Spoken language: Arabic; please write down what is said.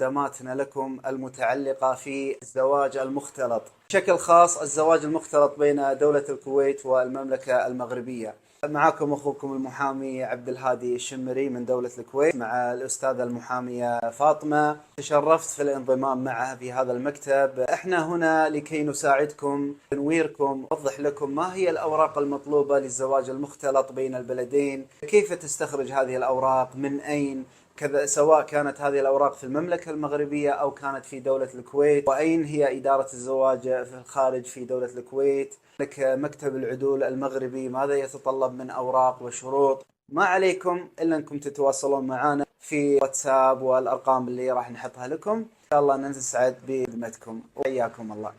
خدماتنا لكم المتعلقة في الزواج المختلط، بشكل خاص الزواج المختلط بين دولة الكويت والمملكة المغربية. معكم أخوكم المحامي عبد الهادي الشمري من دولة الكويت، مع الأستاذة المحامية فاطمة. تشرفت في الانضمام معها في هذا المكتب. احنا هنا لكي نساعدكم، ننويركم، نوضح لكم ما هي الأوراق المطلوبة للزواج المختلط بين البلدين، كيف تستخرج هذه الأوراق، من أين، كذا، سواء كانت هذه الأوراق في المملكة المغربية أو كانت في دولة الكويت، وأين هي إدارة الزواج في الخارج في دولة الكويت، لك مكتب العدول المغربي ماذا يتطلب من أوراق وشروط. ما عليكم إلا أنكم تتواصلون معنا في واتساب والأرقام اللي راح نحطها لكم. إن شاء الله نسعد بخدمتكم، وحياكم الله.